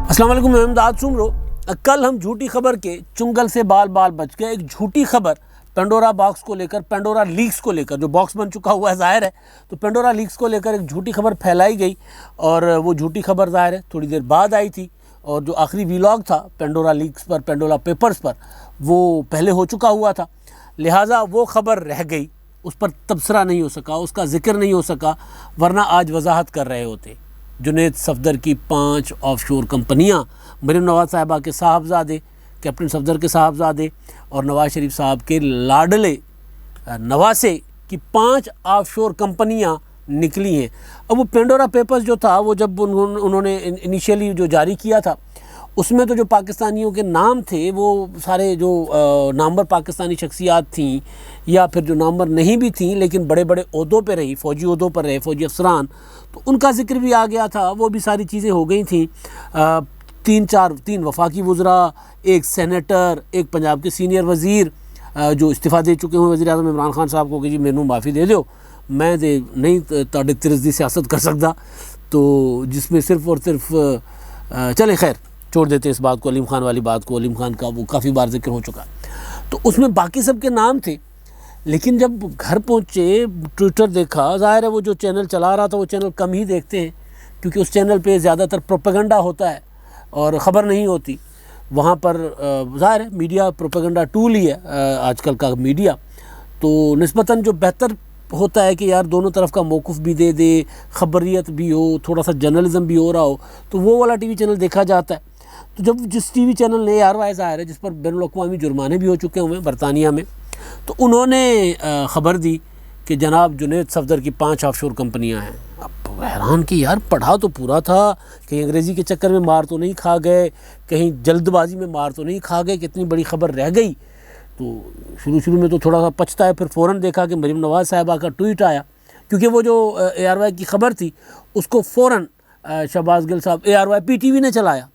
السلام علیکم، میں امداد سمرو۔ کل ہم جھوٹی خبر کے چنگل سے بال بال بچ گئے۔ ایک جھوٹی خبر پینڈورا باکس کو لے کر، پینڈورا لیکس کو لے کر، جو باکس بن چکا ہوا ہے ظاہر ہے، تو پینڈورا لیکس کو لے کر ایک جھوٹی خبر پھیلائی گئی، اور وہ جھوٹی خبر ظاہر ہے تھوڑی دیر بعد آئی تھی، اور جو آخری ویلاگ تھا پینڈورا لیکس پر، پینڈورا پیپرز پر، وہ پہلے ہو چکا ہوا تھا، لہٰذا وہ خبر رہ گئی، اس پر تبصرہ نہیں ہو سکا، اس کا ذکر نہیں ہو سکا، ورنہ آج وضاحت کر رہے ہوتے۔ جنید صفدر کی 5 آف شور کمپنیاں، مریم نواز صاحبہ کے صاحبزادے، کیپٹن صفدر کے صاحبزادے اور نواز شریف صاحب کے لاڈلے نواسے کی 5 آف شور کمپنیاں نکلی ہیں۔ اب وہ پینڈورا پیپرز جو تھا، وہ جب انہوں نے انیشیلی جو جاری کیا تھا، اس میں تو جو پاکستانیوں کے نام تھے وہ سارے جو نامور پاکستانی شخصیات تھیں، یا پھر جو نامور نہیں بھی تھیں لیکن بڑے بڑے عہدوں پہ رہی، فوجی عہدوں پر رہے، فوجی افسران، تو ان کا ذکر بھی آ گیا تھا، وہ بھی ساری چیزیں ہو گئی تھیں۔ 3 وفاقی وزراء، ایک سینیٹر، ایک پنجاب کے سینئر وزیر جو استعفیٰ دے چکے ہوئے وزیر اعظم عمران خان صاحب کو کہ جی مینوں معافی دے دیو، میں نہیں تہاڈے طرز دی سیاست کر سکتا، تو جس میں صرف اور صرف چلے خیر چھوڑ دیتے اس بات کو، علیم خان والی بات کو، علیم خان کا وہ کافی بار ذکر ہو چکا، تو اس میں باقی سب کے نام تھے۔ لیکن جب گھر پہنچے، ٹویٹر دیکھا، ظاہر ہے وہ جو چینل چلا رہا تھا وہ چینل کم ہی دیکھتے ہیں، کیونکہ اس چینل پہ زیادہ تر پروپیگنڈا ہوتا ہے اور خبر نہیں ہوتی، وہاں پر ظاہر ہے میڈیا پروپیگنڈا ٹول ہی ہے آج کل کا میڈیا، تو نسبتاً جو بہتر ہوتا ہے کہ یار دونوں طرف کا موقف بھی دے دے، خبریت بھی ہو، تھوڑا سا جرنلزم بھی ہو رہا ہو، تو وہ والا ٹی وی چینل دیکھا جاتا ہے۔ تو جب جس ٹی وی چینل نے ARY ظاہر ہے، جس پر بین الاقوامی جرمانے بھی ہو چکے ہوئے ہیں برطانیہ میں، تو انہوں نے خبر دی کہ جناب جنید صفدر کی 5 آف شور کمپنیاں ہیں۔ اب حیران کہ یار پڑھا تو پورا تھا، کہیں انگریزی کے چکر میں مار تو نہیں کھا گئے، کہیں جلد بازی میں مار تو نہیں کھا گئے، کتنی بڑی خبر رہ گئی۔ تو شروع میں تو تھوڑا سا پچھتا ہے، پھر فوراً دیکھا کہ مریم نواز صاحبہ کا ٹویٹ آیا، کیونکہ وہ جو ARY کی خبر تھی اس کو فوراً شہباز گل صاحب، ARY PTV نے چلایا،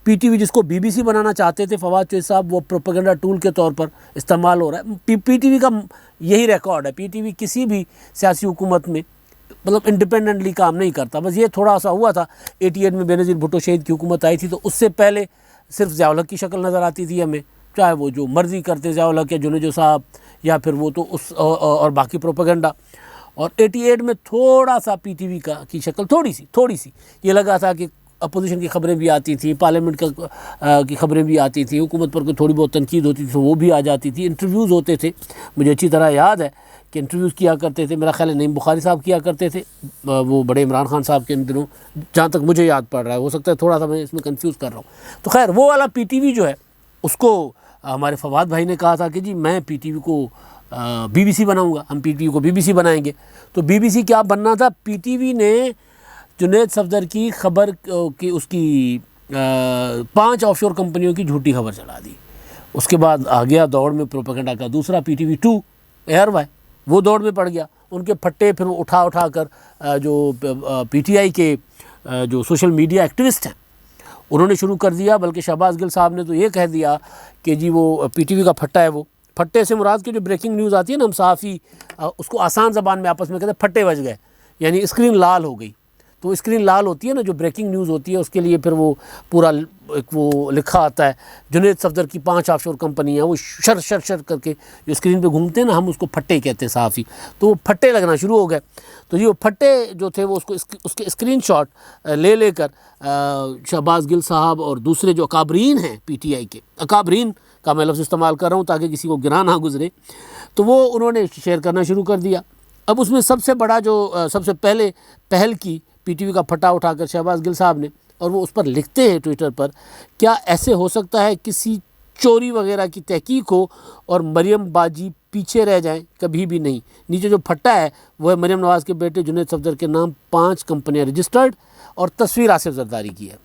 PTV جس کو BBC بنانا چاہتے تھے فواد چوہدری صاحب، وہ پروپیگنڈا ٹول کے طور پر استعمال ہو رہا ہے۔ PTV کا یہی ریکارڈ ہے، PTV کسی بھی سیاسی حکومت میں مطلب انڈیپینڈنٹلی کام نہیں کرتا، بس یہ تھوڑا سا ہوا تھا 88 میں بے نظیر بھٹو شہید کی حکومت آئی تھی، تو اس سے پہلے صرف ضیاء الحق کی شکل نظر آتی تھی ہمیں، چاہے وہ جو مرضی کرتے ضیاء الحق یا جنیجو صاحب، یا پھر وہ تو اس اور باقی پروپیگنڈا، اور 88 میں تھوڑا سا PTV کی شکل تھوڑی سی یہ لگا تھا کہ اپوزیشن کی خبریں بھی آتی تھیں، پارلیمنٹ کی خبریں بھی آتی تھیں، حکومت پر کوئی تھوڑی بہت تنقید ہوتی تھی تو وہ بھی آ جاتی تھی، انٹرویوز ہوتے تھے، مجھے اچھی طرح یاد ہے کہ انٹرویوز کیا کرتے تھے، میرا خیال ہے نعیم بخاری صاحب کیا کرتے تھے، وہ بڑے عمران خان صاحب کے ان دنوں، جہاں تک مجھے یاد پڑ رہا ہے، ہو سکتا ہے تھوڑا سا میں اس میں کنفیوز کر رہا ہوں۔ تو خیر وہ والا PTV جو ہے اس کو ہمارے فواد بھائی نے کہا تھا کہ جی میں PTV کو BBC بناؤں گا، ہم PTV کو BBC بنائیں گے، تو BBC کیا بننا تھا، PTV نے جنید صفدر کی خبر کی، اس کی 5 آف شور کمپنیوں کی جھوٹی خبر چلا دی۔ اس کے بعد آ گیا دوڑ میں پروپیگنڈا کا دوسرا PTV 2 ARY، وہ دوڑ میں پڑ گیا، ان کے پھٹے پھر اٹھا کر جو PTI کے جو سوشل میڈیا ایکٹیوسٹ ہیں انہوں نے شروع کر دیا، بلکہ شہباز گل صاحب نے تو یہ کہہ دیا کہ جی وہ PTV کا پھٹا ہے، وہ پھٹے سے مراد کے جو بریکنگ نیوز آتی ہے نا، ہم صحافی اس کو آسان زبان میں آپس میں کہتے ہیں پھٹے بج گئے، یعنی اسکرین لال ہو گئی، تو اسکرین لال ہوتی ہے نا جو بریکنگ نیوز ہوتی ہے، اس کے لیے پھر وہ پورا ایک وہ لکھا آتا ہے جنید صفدر کی 5 آف شور کمپنیاں، وہ شر کر کے جو اسکرین پہ گھومتے ہیں نا، ہم اس کو پھٹے کہتے ہیں صحافی، تو وہ پھٹے لگنا شروع ہو گئے، تو یہ وہ پھٹے جو تھے وہ اس کے اسکرین شاٹ لے کر شہباز گل صاحب اور دوسرے جو اکابرین ہیں PTI کے، اکابرین کا میں لفظ استعمال کر رہا ہوں تاکہ کسی کو گراں نہ گزرے، تو وہ انہوں نے شیئر کرنا شروع کر دیا۔ اب اس میں سب سے بڑا جو سب سے پہلے پہل کی PTV کا پھٹا اٹھا کر شہباز گل صاحب نے، اور وہ اس پر لکھتے ہیں ٹویٹر پر، کیا ایسے ہو سکتا ہے کسی چوری وغیرہ کی تحقیق ہو اور مریم باجی پیچھے رہ جائیں؟ کبھی بھی نہیں۔ نیچے جو پھٹا ہے وہ ہے مریم نواز کے بیٹے جنید صفدر کے نام 5 کمپنیاں رجسٹرڈ، اور تصویر آصف زرداری کی ہے،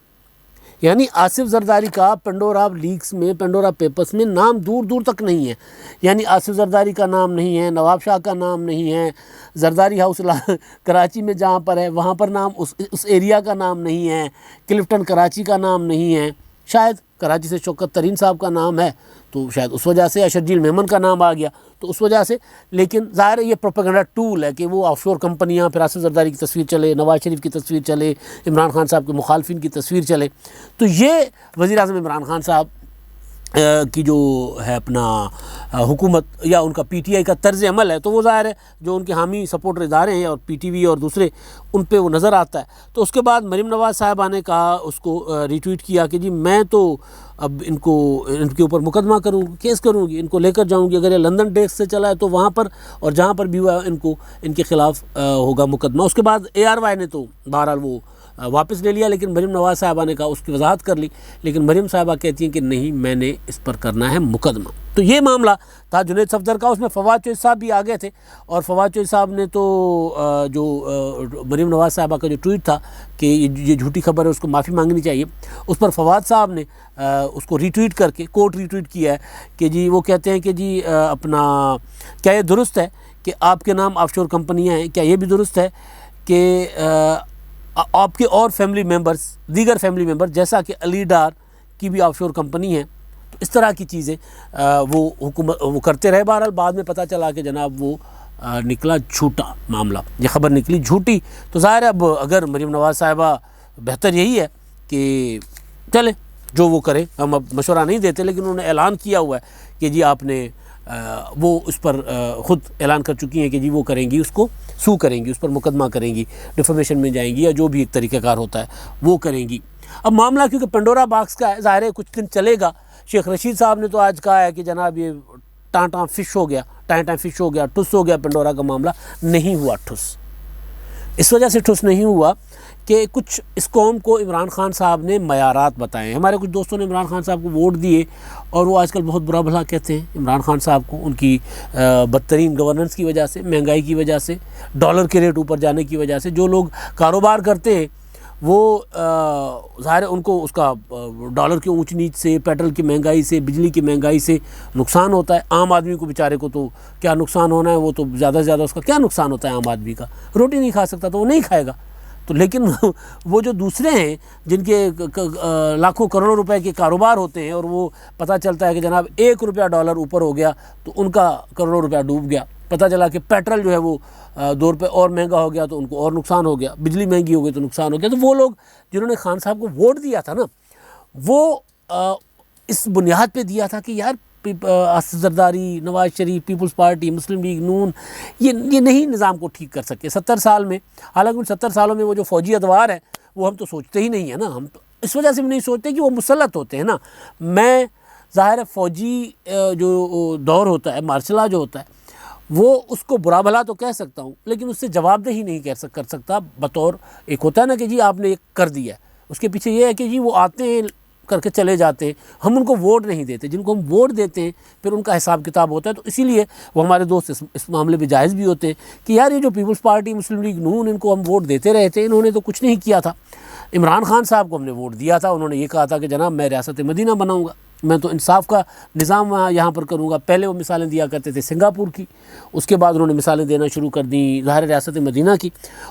یعنی آصف زرداری کا پینڈورا لیکس میں، پینڈورا پیپرز میں نام دور تک نہیں ہے، یعنی آصف زرداری کا نام نہیں ہے، نواب شاہ کا نام نہیں ہے، زرداری ہاؤس کراچی میں جہاں پر ہے وہاں پر نام اس ایریا کا نام نہیں ہے، کلفٹن کراچی کا نام نہیں ہے، شاید کراچی سے شوکت ترین صاحب کا نام ہے تو شاید اس وجہ سے، یا شرجیل میمن کا نام آ گیا تو اس وجہ سے، لیکن ظاہر ہے یہ پروپیگنڈا ٹول ہے کہ وہ آف شور کمپنیاں، پھر آصف زرداری کی تصویر چلے، نواز شریف کی تصویر چلے، عمران خان صاحب کے مخالفین کی تصویر چلے. تو یہ وزیر اعظم عمران خان صاحب کی جو ہے اپنا حکومت یا ان کا پی ٹی آئی کا طرز عمل ہے، تو وہ ظاہر ہے جو ان کے حامی سپورٹر ادارے ہیں اور پی ٹی وی اور دوسرے، ان پہ وہ نظر آتا ہے. تو اس کے بعد مریم نواز صاحبہ نے کہا، اس کو ری ٹویٹ کیا کہ جی میں تو اب ان کے اوپر مقدمہ کروں گی، کیس کروں گی، ان کو لے کر جاؤں گی، اگر یہ لندن ڈیسک سے چلا ہے تو وہاں پر اور جہاں پر بھی ہوا ان کے خلاف ہوگا مقدمہ. اس کے بعد ARY نے تو بہرحال وہ واپس لے لیا، لیکن مریم نواز صاحبہ نے کہا، اس کی وضاحت کر لی، لیکن مریم صاحبہ کہتی ہیں کہ نہیں، میں نے اس پر کرنا ہے مقدمہ. تو یہ معاملہ تھا جنید صفدر کا. اس میں فواد چوہدری صاحب بھی آگے تھے، اور فواد چوہدری صاحب نے تو جو مریم نواز صاحبہ کا جو ٹویٹ تھا کہ یہ جھوٹی خبر ہے، اس کو معافی مانگنی چاہیے، اس پر فواد صاحب نے اس کو ری ٹویٹ کر کے کوٹ ری ٹویٹ کیا ہے کہ جی وہ کہتے ہیں کہ جی اپنا کیا یہ درست ہے کہ آپ کے نام آف شور کمپنیاں ہیں؟ کیا یہ بھی درست ہے کہ آپ کے اور فیملی ممبرز، دیگر فیملی ممبر جیسا کہ علی ڈار کی بھی آف شور کمپنی ہے؟ تو اس طرح کی چیزیں وہ کرتے رہے. بہرحال بعد میں پتہ چلا کہ جناب وہ نکلا جھوٹا معاملہ، یہ خبر نکلی جھوٹی. تو ظاہر ہے اب اگر مریم نواز صاحبہ، بہتر یہی ہے کہ چلے جو وہ کرے، ہم اب مشورہ نہیں دیتے، لیکن انہوں نے اعلان کیا ہوا ہے کہ جی آپ نے وہ اس پر خود اعلان کر چکی ہیں کہ جی وہ کریں گی، اس کو سو کریں گی، اس پر مقدمہ کریں گی، ڈیفیمیشن میں جائیں گی، یا جو بھی ایک طریقہ کار ہوتا ہے وہ کریں گی. اب معاملہ کیونکہ پنڈورا باکس کا ہے، ظاہر ہے کچھ دن چلے گا. شیخ رشید صاحب نے تو آج کہا ہے کہ جناب یہ ٹائیں فش ہو گیا، ٹھس ہو گیا پنڈورا کا معاملہ. نہیں ہوا ٹھس، اس وجہ سے ٹھس نہیں ہوا کہ کچھ اس قوم کو عمران خان صاحب نے معیارات بتائے ہیں. ہمارے کچھ دوستوں نے عمران خان صاحب کو ووٹ دیے اور وہ آج کل بہت برا بھلا کہتے ہیں عمران خان صاحب کو، ان کی بدترین گورننس کی وجہ سے، مہنگائی کی وجہ سے، ڈالر کے ریٹ اوپر جانے کی وجہ سے. جو لوگ کاروبار کرتے ہیں وہ ظاہر ہے ان کو اس کا ڈالر کی اونچ نیچ سے، پیٹرول کی مہنگائی سے، بجلی کی مہنگائی سے نقصان ہوتا ہے. عام آدمی کو بیچارے کو تو کیا نقصان ہونا ہے، وہ تو زیادہ سے زیادہ اس کا کیا نقصان ہوتا ہے عام آدمی کا، روٹی نہیں کھا سکتا تو وہ نہیں کھائے گا. تو لیکن وہ جو دوسرے ہیں جن کے لاکھوں کروڑوں روپے کے کاروبار ہوتے ہیں اور وہ پتہ چلتا ہے کہ جناب 1 روپیہ ڈالر اوپر ہو گیا تو ان کا کروڑوں روپیہ ڈوب گیا. پتہ چلا کہ پیٹرول جو ہے وہ 2 روپے اور مہنگا ہو گیا تو ان کو اور نقصان ہو گیا، بجلی مہنگی ہو گئی تو نقصان ہو گیا. تو وہ لوگ جنہوں نے خان صاحب کو ووٹ دیا تھا نا، وہ اس بنیاد پہ دیا تھا کہ یار آصف زرداری، نواز شریف، پیپلز پارٹی، مسلم لیگ، نون، یہ نہیں نظام کو ٹھیک کر سکے 70 سال میں. حالانکہ ان 70 سالوں میں وہ جو فوجی ادوار ہیں وہ ہم تو سوچتے ہی نہیں ہیں نا، ہم تو اس وجہ سے بھی نہیں سوچتے کہ وہ مسلط ہوتے ہیں نا. میں ظاہر ہے فوجی جو دور ہوتا ہے، مارشل لا جو ہوتا ہے، وہ اس کو برا بھلا تو کہہ سکتا ہوں، لیکن اس سے جواب دہی نہیں کر سکتا. بطور ایک ہوتا ہے نا کہ جی آپ نے ایک کر دیا ہے، اس کے پیچھے یہ ہے کہ جی وہ آتے ہیں کر کے چلے جاتے ہیں، ہم ان کو ووٹ نہیں دیتے. جن کو ہم ووٹ دیتے ہیں پھر ان کا حساب کتاب ہوتا ہے. تو اسی لیے وہ ہمارے دوست اس معاملے پہ جائز بھی ہوتے ہیں کہ یار یہ جو پیپلز پارٹی، مسلم لیگ، نون، ان کو ہم ووٹ دیتے رہے تھے، انہوں نے تو کچھ نہیں کیا تھا. عمران خان صاحب کو ہم نے ووٹ دیا تھا، انہوں نے یہ کہا تھا کہ جناب میں ریاست مدینہ بناؤں گا، میں تو انصاف کا نظام یہاں پر کروں گا. پہلے وہ مثالیں دیا کرتے تھے سنگاپور کی، اس کے بعد انہوں نے مثالیں دینا شروع کر دیں ظاہر ریاست مدینہ کی.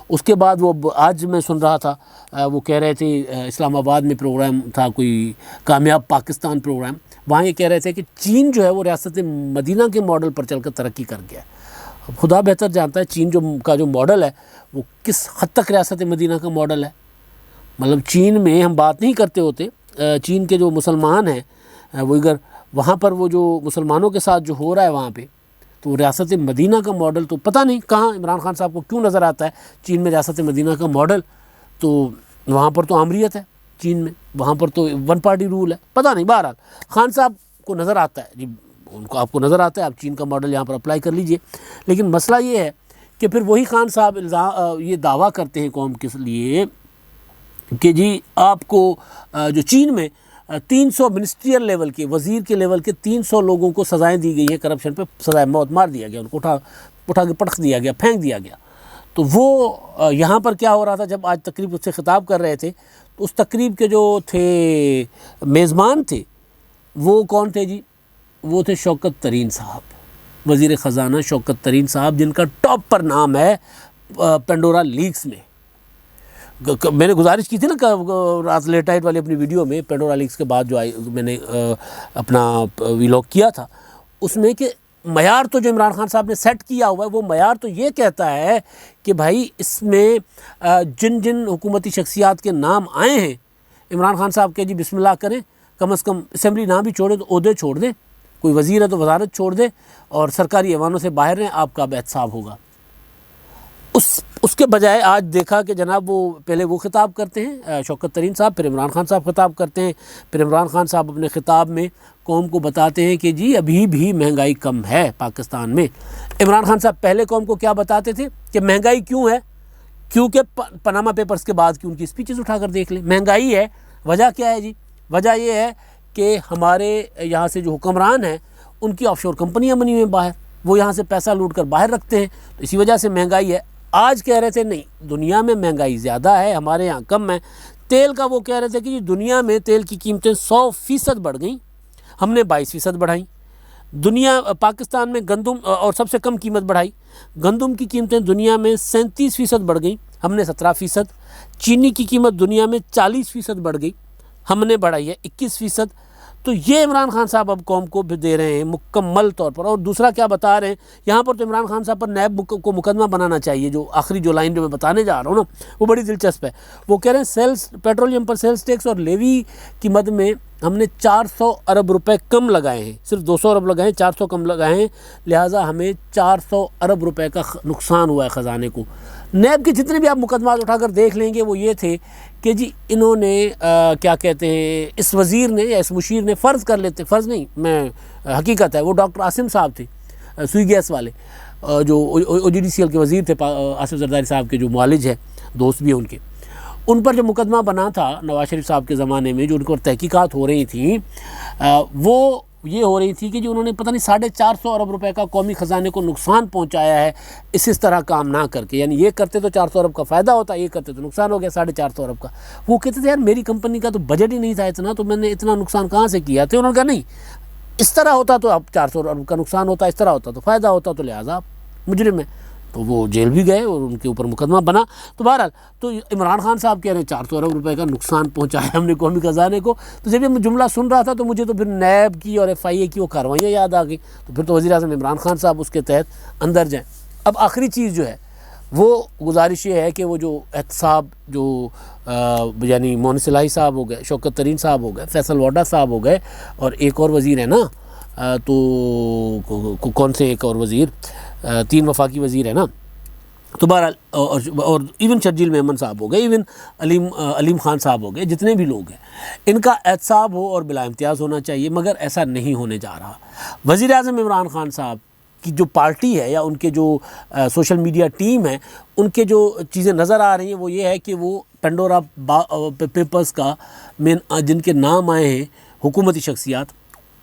اس کے بعد وہ آج میں سن رہا تھا وہ کہہ رہے تھے اسلام آباد میں پروگرام تھا، کوئی کامیاب پاکستان پروگرام، وہاں یہ کہہ رہے تھے کہ چین جو ہے وہ ریاست مدینہ کے ماڈل پر چل کر ترقی کر گیا. خدا بہتر جانتا ہے چین کا جو ماڈل ہے وہ کس حد تک ریاست مدینہ کا ماڈل ہے. مطلب چین میں ہم بات نہیں کرتے ہوتے، چین کے جو مسلمان ہیں وہ اگر وہاں پر وہ جو مسلمانوں کے ساتھ جو ہو رہا ہے وہاں پہ، تو ریاست مدینہ کا ماڈل تو پتہ نہیں کہاں عمران خان صاحب کو کیوں نظر آتا ہے چین میں ریاست مدینہ کا ماڈل. تو وہاں پر تو آمریت ہے چین میں، وہاں پر تو 1 پارٹی رول ہے، پتہ نہیں. بہرحال خان صاحب کو نظر آتا ہے جی، ان کو آپ کو نظر آتا ہے، آپ چین کا ماڈل یہاں پر اپلائی کر لیجئے. لیکن مسئلہ یہ ہے کہ پھر وہی خان صاحب یہ دعویٰ کرتے ہیں قوم کے لیے کہ جی آپ کو جو چین میں 300 منسٹریل لیول کے، وزیر کے لیول کے 300 لوگوں کو سزائیں دی گئی ہیں، کرپشن پہ سزائے موت مار دیا گیا، ان کو اٹھا کے پٹخ دیا گیا، پھینک دیا گیا. تو وہ یہاں پر کیا ہو رہا تھا جب آج تقریب سے خطاب کر رہے تھے تو اس تقریب کے جو تھے میزبان تھے وہ کون تھے جی؟ وہ تھے شوکت ترین صاحب، وزیر خزانہ شوکت ترین صاحب، جن کا ٹاپ پر نام ہے پنڈورا لیکس میں. میں نے گزارش کی تھی نا رات لیٹ نائٹ والی اپنی ویڈیو میں، پینڈورا لیکس کے بعد جو میں نے اپنا ویلاگ کیا تھا، اس میں کہ معیار تو جو عمران خان صاحب نے سیٹ کیا ہوا ہے، وہ معیار تو یہ کہتا ہے کہ بھائی اس میں جن جن حکومتی شخصیات کے نام آئے ہیں، عمران خان صاحب کہ جی بسم اللہ کریں، کم از کم اسمبلی نہ بھی چھوڑیں تو عہدے چھوڑ دیں، کوئی وزیر ہے تو وزارت چھوڑ دیں، اور سرکاری ایوانوں سے باہر رہیں، آپ کا اب احتساب ہوگا۔ اس کے بجائے آج دیکھا کہ جناب وہ پہلے وہ خطاب کرتے ہیں شوکت ترین صاحب، پھر عمران خان صاحب خطاب کرتے ہیں، پھر عمران خان صاحب اپنے خطاب میں قوم کو بتاتے ہیں کہ جی ابھی بھی مہنگائی کم ہے پاکستان میں۔ عمران خان صاحب پہلے قوم کو کیا بتاتے تھے کہ مہنگائی کیوں ہے؟ کیونکہ پاناما پیپرز کے بعد کی ان کی اسپیچز اٹھا کر دیکھ لیں، مہنگائی ہے۔ وجہ کیا ہے جی؟ وجہ یہ ہے کہ ہمارے یہاں سے جو حکمران ہیں ان کی آف شور کمپنیاں بنی ہوئی ہیں باہر، وہ یہاں سے پیسہ لوٹ کر باہر رکھتے ہیں، تو اسی وجہ سے مہنگائی ہے۔ آج کہہ رہے تھے نہیں، دنیا میں مہنگائی زیادہ ہے، ہمارے یہاں کم ہے۔ تیل کا وہ کہہ رہے تھے کہ دنیا میں تیل کی قیمتیں 100% بڑھ گئیں، ہم نے 22% بڑھائیں۔ پاکستان میں گندم اور سب سے کم قیمت بڑھائی، گندم کی قیمتیں دنیا میں 37% بڑھ گئیں، ہم نے 17%۔ چینی کی قیمت دنیا میں 40% بڑھ گئی، ہم نے بڑھائی ہے 21%۔ تو یہ عمران خان صاحب اب قوم کو بھی دے رہے ہیں مکمل طور پر۔ اور دوسرا کیا بتا رہے ہیں یہاں پر، تو عمران خان صاحب پر نیب کو مقدمہ بنانا چاہیے۔ جو آخری جو لائن جو میں بتانے جا رہا ہوں نا، وہ بڑی دلچسپ ہے۔ وہ کہہ رہے ہیں سیلز، پیٹرولیم پر سیلز ٹیکس اور لیوی کی مد میں ہم نے 400 ارب روپے کم لگائے ہیں، صرف 200 ارب لگائے ہیں، 400 کم لگائے ہیں، لہٰذا ہمیں 400 ارب روپے کا نقصان ہوا ہے خزانے کو۔ نیب کے جتنے بھی آپ مقدمات اٹھا کر دیکھ لیں گے وہ یہ تھے کہ جی انہوں نے کیا کہتے ہیں، اس وزیر نے یا اس مشیر نے، فرض کر لیتے، فرض نہیں میں حقیقت ہے، وہ ڈاکٹر عاصم صاحب تھے سوئی گیس والے، جو OGDCL کے وزیر تھے، آصف زرداری صاحب کے جو معالج ہے، دوست بھی ہیں ان کے، ان پر جو مقدمہ بنا تھا نواز شریف صاحب کے زمانے میں، جو ان کو تحقیقات ہو رہی تھیں، وہ یہ ہو رہی تھی کہ جو انہوں نے پتہ نہیں 450 ارب روپے کا قومی خزانے کو نقصان پہنچایا ہے اس طرح کام نہ کر کے، یعنی یہ کرتے تو 400 ارب کا فائدہ ہوتا، یہ کرتے تو نقصان ہو گیا 450 ارب کا۔ وہ کہتے تھے یار میری کمپنی کا تو بجٹ ہی نہیں تھا اتنا، تو میں نے اتنا نقصان کہاں سے کیا تھا؟ انہوں نے کہا نہیں، اس طرح ہوتا تو اب 400 ارب کا نقصان ہوتا، اس طرح ہوتا تو فائدہ ہوتا، تو لہٰذا آپ مجرم ہیں۔ تو وہ جیل بھی گئے اور ان کے اوپر مقدمہ بنا۔ تو بہرحال تو عمران خان صاحب کہہ رہے ہیں 400 ارب روپے کا نقصان پہنچایا ہم نے قومی خزانے کو۔ تو جب یہ میں جملہ سن رہا تھا تو مجھے تو پھر نیب کی اور FIA کی وہ کارروائیاں یاد آ گئی، تو پھر تو وزیر اعظم عمران خان صاحب اس کے تحت اندر جائیں۔ اب آخری چیز جو ہے وہ گزارش یہ ہے کہ وہ جو احتساب جو یعنی مون صلاحی صاحب ہو گئے، شوکت ترین صاحب ہو گئے، فیصل ووڈا صاحب ہو گئے، اور ایک اور وزیر ہے نا، تو کون سے ایک اور وزیر، 3 وفاقی وزیر ہیں نا، تو بہرحال اور ایون شرجیل میمن صاحب ہو گئے، ایون علیم خان صاحب ہو گئے، جتنے بھی لوگ ہیں ان کا احتساب ہو اور بلا امتیاز ہونا چاہیے، مگر ایسا نہیں ہونے جا رہا۔ وزیر اعظم عمران خان صاحب کی جو پارٹی ہے یا ان کے جو سوشل میڈیا ٹیم ہے، ان کے جو چیزیں نظر آ رہی ہیں وہ یہ ہے کہ وہ پینڈورا پیپرز کا میں جن کے نام آئے ہیں حکومتی شخصیات،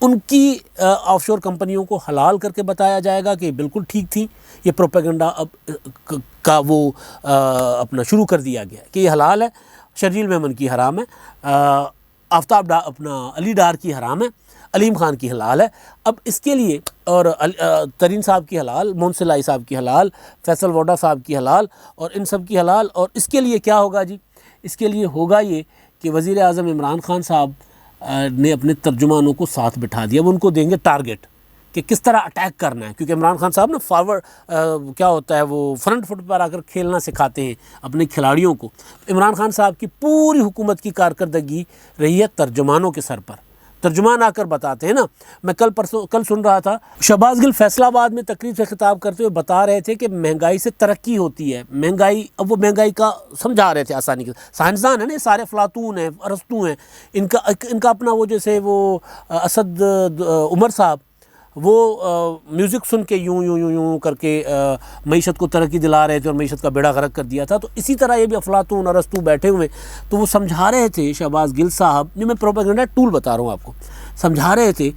ان کی آف شور کمپنیوں کو حلال کر کے بتایا جائے گا کہ بالکل ٹھیک تھی۔ یہ پروپیگنڈا اب کا وہ اپنا شروع کر دیا گیا کہ یہ حلال ہے، شرجیل میمن کی حرام ہے، آفتاب اپنا علی ڈار کی حرام ہے، علیم خان کی حلال ہے۔ اب اس کے لیے اور ترین صاحب کی حلال، مون صلاحی صاحب کی حلال، فیصل ووڈا صاحب کی حلال، اور ان سب کی حلال۔ اور اس کے لیے کیا ہوگا جی؟ اس کے لیے ہوگا یہ کہ وزیر اعظم عمران خان صاحب نے اپنے ترجمانوں کو ساتھ بٹھا دیا، وہ ان کو دیں گے ٹارگٹ کہ کس طرح اٹیک کرنا ہے، کیونکہ عمران خان صاحب نا فارورڈ کیا ہوتا ہے، وہ فرنٹ فٹ پر آ کر کھیلنا سکھاتے ہیں اپنے کھلاڑیوں کو۔ عمران خان صاحب کی پوری حکومت کی کارکردگی رہی ہے ترجمانوں کے سر پر، ترجمان آ کر بتاتے ہیں نا۔ میں کل سن رہا تھا شہباز گل فیصل آباد میں تقریر سے خطاب کرتے ہوئے بتا رہے تھے کہ مہنگائی سے ترقی ہوتی ہے، مہنگائی، اب وہ مہنگائی کا سمجھا رہے تھے آسانی کے، سائنسدان ہیں نا، سارے افلاطون ہیں، ارسطو ہیں، ان کا اپنا وہ جیسے وہ اسد عمر صاحب، وہ میوزک سن کے یوں یوں یوں یوں کر کے معیشت کو ترقی دلا رہے تھے اور معیشت کا بیڑا غرق کر دیا تھا۔ تو اسی طرح یہ بھی افلاطون اور ارسطو بیٹھے ہوئے، تو وہ سمجھا رہے تھے شہباز گل صاحب، جو میں پروپیگنڈا ٹول بتا رہا ہوں آپ کو، سمجھا رہے تھے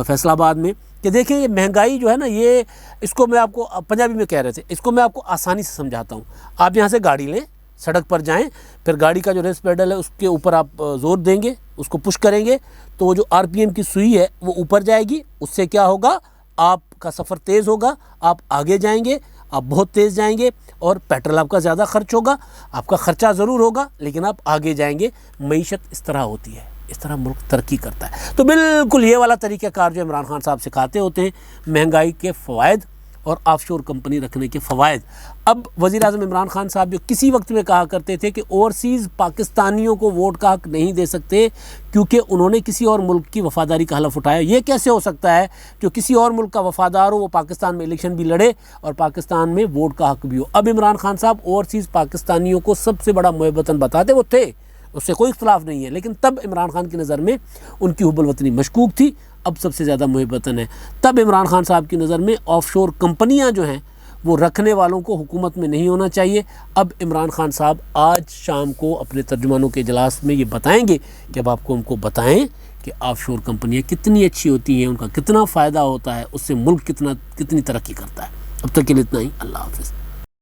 فیصل آباد میں کہ دیکھیں یہ مہنگائی جو ہے نا، یہ اس کو میں آپ کو پنجابی میں کہہ رہے تھے، اس کو میں آپ کو آسانی سے سمجھاتا ہوں۔ آپ یہاں سے گاڑی لیں، سڑک پر جائیں، پھر گاڑی کا جو ریس پیڈل ہے اس کے اوپر آپ زور دیں گے، اس کو پش کریں گے تو وہ جو RPM کی سوئی ہے وہ اوپر جائے گی، اس سے کیا ہوگا، آپ کا سفر تیز ہوگا، آپ آگے جائیں گے، آپ بہت تیز جائیں گے اور پیٹرول آپ کا زیادہ خرچ ہوگا، آپ کا خرچہ ضرور ہوگا لیکن آپ آگے جائیں گے۔ معیشت اس طرح ہوتی ہے، اس طرح ملک ترقی کرتا ہے۔ تو بالکل یہ والا طریقہ کار جو عمران خان صاحب سکھاتے ہوتے ہیں، مہنگائی کے فوائد اور آف شور کمپنی رکھنے کے فوائد۔ اب وزیر اعظم عمران خان صاحب جو کسی وقت میں کہا کرتے تھے کہ اوورسیز پاکستانیوں کو ووٹ کا حق نہیں دے سکتے کیونکہ انہوں نے کسی اور ملک کی وفاداری کا حلف اٹھایا، یہ کیسے ہو سکتا ہے جو کسی اور ملک کا وفادار ہو وہ پاکستان میں الیکشن بھی لڑے اور پاکستان میں ووٹ کا حق بھی ہو۔ اب عمران خان صاحب اوورسیز پاکستانیوں کو سب سے بڑا محب وطن بتاتے، وہ تھے، اس سے کوئی اختلاف نہیں ہے، لیکن تب عمران خان کی نظر میں ان کی حب الوطنی مشکوک تھی، اب سب سے زیادہ محب وطن ہے۔ تب عمران خان صاحب کی نظر میں آف شور کمپنیاں جو ہیں وہ رکھنے والوں کو حکومت میں نہیں ہونا چاہیے۔ اب عمران خان صاحب آج شام کو اپنے ترجمانوں کے اجلاس میں یہ بتائیں گے کہ اب آپ کو ان کو بتائیں کہ آف شور کمپنیاں کتنی اچھی ہوتی ہیں، ان کا کتنا فائدہ ہوتا ہے، اس سے ملک کتنی ترقی کرتا ہے۔ اب تک کے لیے اتنا ہی، اللہ حافظ۔